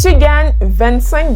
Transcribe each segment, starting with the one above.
Tu gagnes 25 $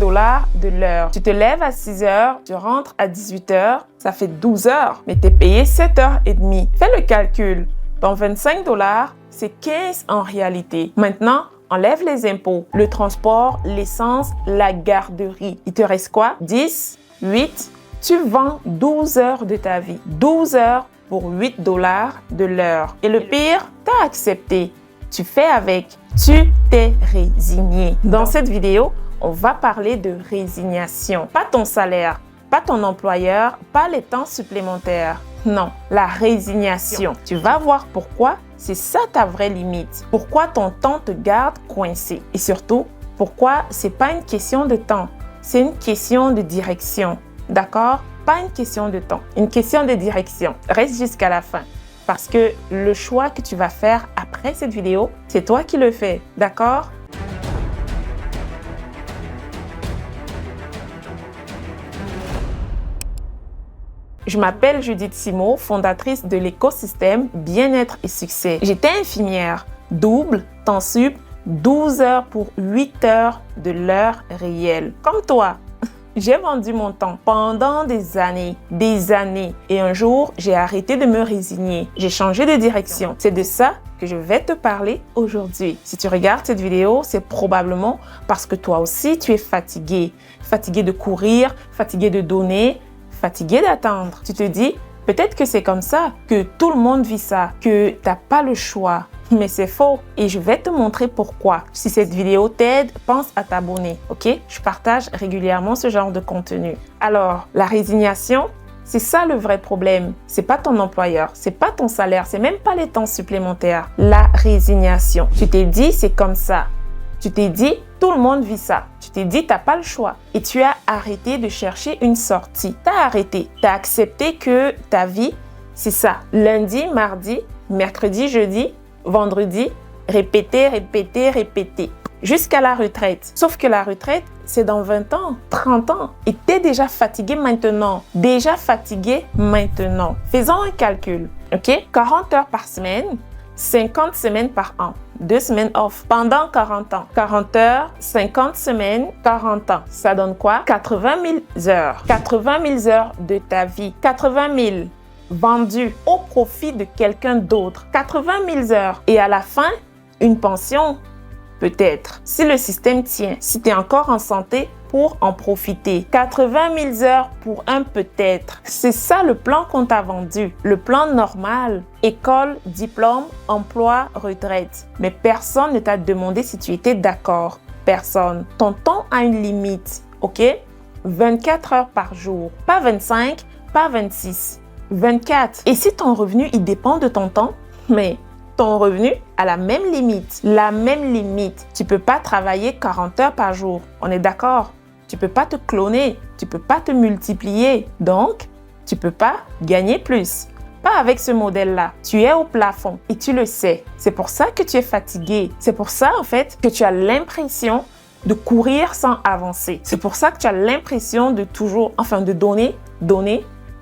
de l'heure. Tu te lèves à 6 heures, tu rentres à 18 heures, ça fait 12 heures, mais tu es payé 7h30. Fais le calcul. Ton 25 $, c'est 15 en réalité. Maintenant, enlève les impôts, le transport, l'essence, la garderie. Il te reste quoi? 10, 8. Tu vends 12 heures de ta vie. 12 heures pour 8 $ de l'heure. Et le pire, tu as accepté. Tu fais avec. Tu t'es résigné. Dans cette vidéo, on va parler de résignation. Pas ton salaire, pas ton employeur, pas les temps supplémentaires. Non, la résignation. Tu vas voir pourquoi c'est ça ta vraie limite. Pourquoi ton temps te garde coincé. Et surtout, pourquoi c'est pas une question de temps, c'est une question de direction. D'accord? Pas une question de temps, une question de direction. Reste jusqu'à la fin. Parce que le choix que tu vas faire après cette vidéo, c'est toi qui le fais. D'accord? Je m'appelle Judith Simo, fondatrice de l'écosystème Bien-être et Succès. J'étais infirmière, double, temps sup, 12 heures pour 8 heures de l'heure réelle. Comme toi. J'ai vendu mon temps pendant des années. Et un jour, j'ai arrêté de me résigner. J'ai changé de direction. C'est de ça que je vais te parler aujourd'hui. Si tu regardes cette vidéo, c'est probablement parce que toi aussi, tu es fatigué. Fatigué de courir, fatigué de donner, fatigué d'attendre. Tu te dis, peut-être que c'est comme ça, que tout le monde vit ça, que tu n'as pas le choix. Mais c'est faux et je vais te montrer pourquoi. Si cette vidéo t'aide, pense à t'abonner, ok? Je partage régulièrement ce genre de contenu. Alors, la résignation, c'est ça le vrai problème. C'est pas ton employeur, c'est pas ton salaire, c'est même pas les temps supplémentaires. La résignation. Tu t'es dit, c'est comme ça. Tu t'es dit, tout le monde vit ça. Tu t'es dit, t'as pas le choix. Et tu as arrêté de chercher une sortie. T'as arrêté. T'as accepté que ta vie, c'est ça. Lundi, mardi, mercredi, jeudi, vendredi, répéter, jusqu'à la retraite. Sauf que la retraite, c'est dans 20 ans, 30 ans. Et tu es déjà fatigué maintenant. Faisons un calcul, ok? 40 heures par semaine, 50 semaines par an. 2 semaines off pendant 40 ans. 40 heures, 50 semaines, 40 ans. Ça donne quoi? 80 000 heures. 80 000 heures de ta vie. 80 000 vendu au profit de quelqu'un d'autre. 80 000 heures. Et à la fin, une pension, peut-être. Si le système tient, si tu es encore en santé, pour en profiter. 80 000 heures pour un peut-être. C'est ça le plan qu'on t'a vendu. Le plan normal. École, diplôme, emploi, retraite. Mais personne ne t'a demandé si tu étais d'accord. Personne. Ton temps a une limite. OK? 24 heures par jour. Pas 25, pas 26. 24. Et si ton revenu, il dépend de ton temps, mais ton revenu a la même limite. La même limite. Tu ne peux pas travailler 40 heures par jour. On est d'accord? Tu ne peux pas te cloner. Tu ne peux pas te multiplier. Donc, tu ne peux pas gagner plus. Pas avec ce modèle-là. Tu es au plafond et tu le sais. C'est pour ça que tu es fatigué. C'est pour ça, en fait, que tu as l'impression de courir sans avancer. C'est pour ça que tu as l'impression de toujours, de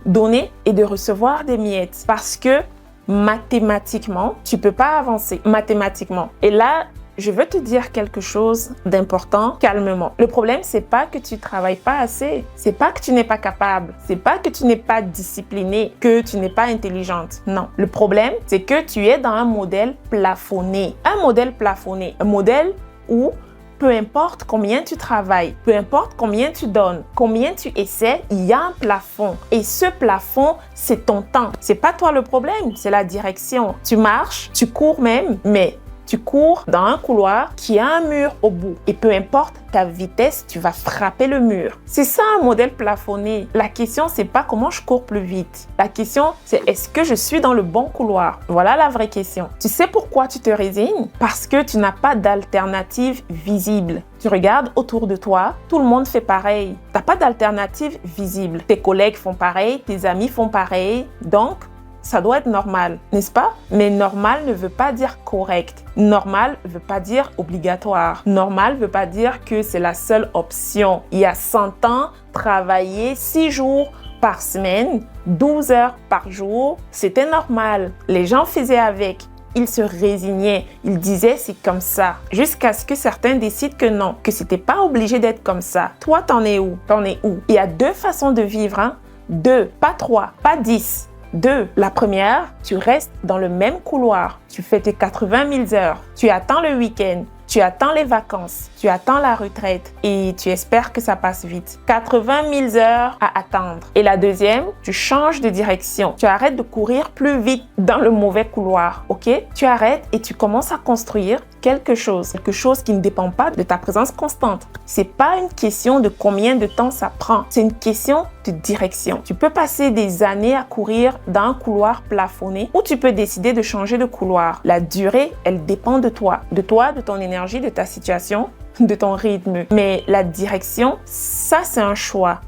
donner et de recevoir des miettes parce que mathématiquement, tu peux pas avancer mathématiquement. Et là, je veux te dire quelque chose d'important calmement. Le problème, c'est pas que tu travailles pas assez, c'est pas que tu n'es pas capable, c'est pas que tu n'es pas disciplinée, que tu n'es pas intelligente. Non, le problème, c'est que tu es dans un modèle plafonné. Un modèle où peu importe combien tu travailles, peu importe combien tu donnes, combien tu essaies, il y a un plafond. Et ce plafond, c'est ton temps. C'est pas toi le problème, c'est la direction. Tu marches, tu cours même, mais tu cours dans un couloir qui a un mur au bout. Et peu importe ta vitesse, tu vas frapper le mur. C'est ça un modèle plafonné. La question, c'est pas comment je cours plus vite. La question, c'est est-ce que je suis dans le bon couloir? Voilà la vraie question. Tu sais pourquoi tu te résignes? Parce que tu n'as pas d'alternative visible. Tu regardes autour de toi, tout le monde fait pareil. Tu n'as pas d'alternative visible. Tes collègues font pareil, tes amis font pareil. Donc, ça doit être normal, n'est-ce pas? Mais normal ne veut pas dire correct. Normal ne veut pas dire obligatoire. Normal ne veut pas dire que c'est la seule option. Il y a 100 ans, travailler 6 jours par semaine, 12 heures par jour, c'était normal. Les gens faisaient avec. Ils se résignaient. Ils disaient c'est comme ça. Jusqu'à ce que certains décident que non, que c'était pas obligé d'être comme ça. Toi, t'en es où? T'en es où? Il y a 2 façons de vivre, hein? 2, pas 3, pas 10. 2. La première, tu restes dans le même couloir. Tu fais tes 80 000 heures. Tu attends le week-end. Tu attends les vacances, tu attends la retraite et tu espères que ça passe vite. 80 000 heures à attendre. Et la deuxième, tu changes de direction. Tu arrêtes de courir plus vite dans le mauvais couloir, ok? Tu arrêtes et tu commences à construire quelque chose qui ne dépend pas de ta présence constante. C'est pas une question de combien de temps ça prend, c'est une question de direction. Tu peux passer des années à courir dans un couloir plafonné ou tu peux décider de changer de couloir. La durée, elle dépend de toi, de ton énergie, de ta situation, de ton rythme. Mais la direction, ça c'est un choix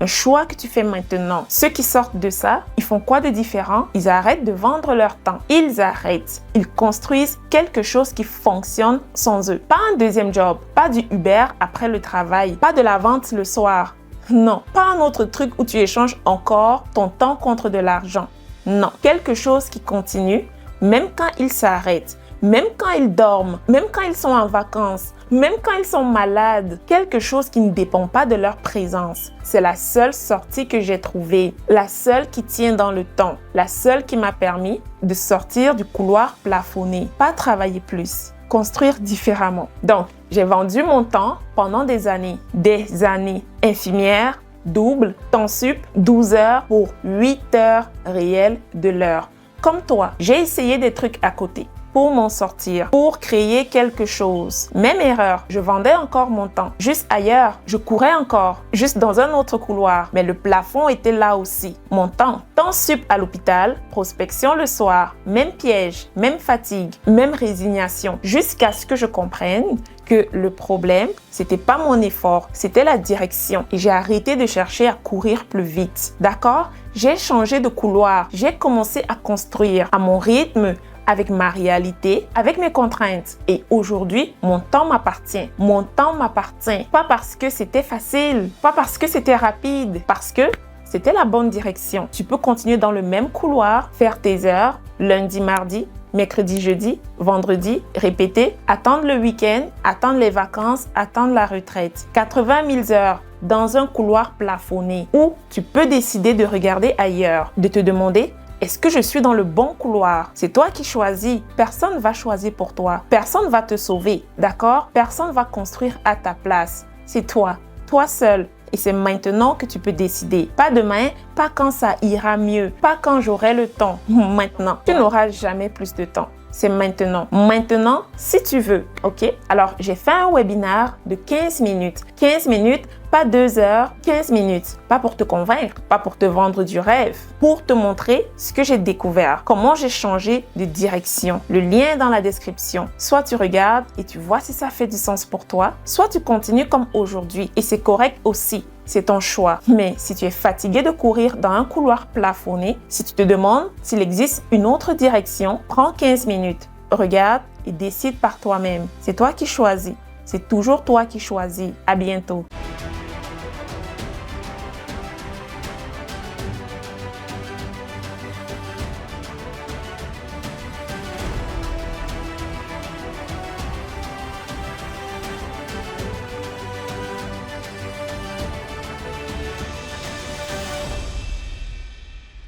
que tu fais maintenant. Ceux qui sortent de ça, ils font quoi de différent? Ils arrêtent de vendre leur temps. Ils arrêtent. Ils construisent quelque chose qui fonctionne sans eux. Pas un deuxième job, pas du Uber après le travail, pas de la vente le soir. Non, pas un autre truc où tu échanges encore ton temps contre de l'argent. Non, quelque chose qui continue, même quand ils s'arrêtent, même quand ils dorment, même quand ils sont en vacances, même quand ils sont malades, quelque chose qui ne dépend pas de leur présence. C'est la seule sortie que j'ai trouvée, la seule qui tient dans le temps, la seule qui m'a permis de sortir du couloir plafonné, pas travailler plus, construire différemment. Donc, j'ai vendu mon temps pendant des années. Infirmière, double, temps sup, 12 heures pour 8 heures réelles de l'heure. Comme toi, j'ai essayé des trucs à côté pour m'en sortir, pour créer quelque chose. Même erreur, je vendais encore mon temps. Juste ailleurs, je courais encore, juste dans un autre couloir. Mais le plafond était là aussi. Mon temps sup à l'hôpital, prospection le soir, même piège, même fatigue, même résignation. Jusqu'à ce que je comprenne que le problème, c'était pas mon effort, c'était la direction. Et j'ai arrêté de chercher à courir plus vite. D'accord? J'ai changé de couloir. J'ai commencé à construire à mon rythme, avec ma réalité, avec mes contraintes. Et aujourd'hui, mon temps m'appartient. Mon temps m'appartient. Pas parce que c'était facile, pas parce que c'était rapide, parce que c'était la bonne direction. Tu peux continuer dans le même couloir, faire tes heures, lundi, mardi, mercredi, jeudi, vendredi, répéter, attendre le week-end, attendre les vacances, attendre la retraite. 80 000 heures dans un couloir plafonné où tu peux décider de regarder ailleurs, de te demander est-ce que je suis dans le bon couloir? C'est toi qui choisis. Personne ne va choisir pour toi. Personne ne va te sauver, d'accord? Personne ne va construire à ta place. C'est toi seul. Et c'est maintenant que tu peux décider. Pas demain, pas quand ça ira mieux, pas quand j'aurai le temps. Maintenant. Tu n'auras jamais plus de temps. C'est maintenant. Maintenant, si tu veux, ok? Alors, j'ai fait un webinaire de 15 minutes. 15 minutes, pas 2 heures, 15 minutes. Pas pour te convaincre, pas pour te vendre du rêve. Pour te montrer ce que j'ai découvert, comment j'ai changé de direction. Le lien est dans la description. Soit tu regardes et tu vois si ça fait du sens pour toi, soit tu continues comme aujourd'hui. Et c'est correct aussi. C'est ton choix. Mais si tu es fatigué de courir dans un couloir plafonné, si tu te demandes s'il existe une autre direction, prends 15 minutes, regarde et décide par toi-même. C'est toi qui choisis. C'est toujours toi qui choisis. À bientôt.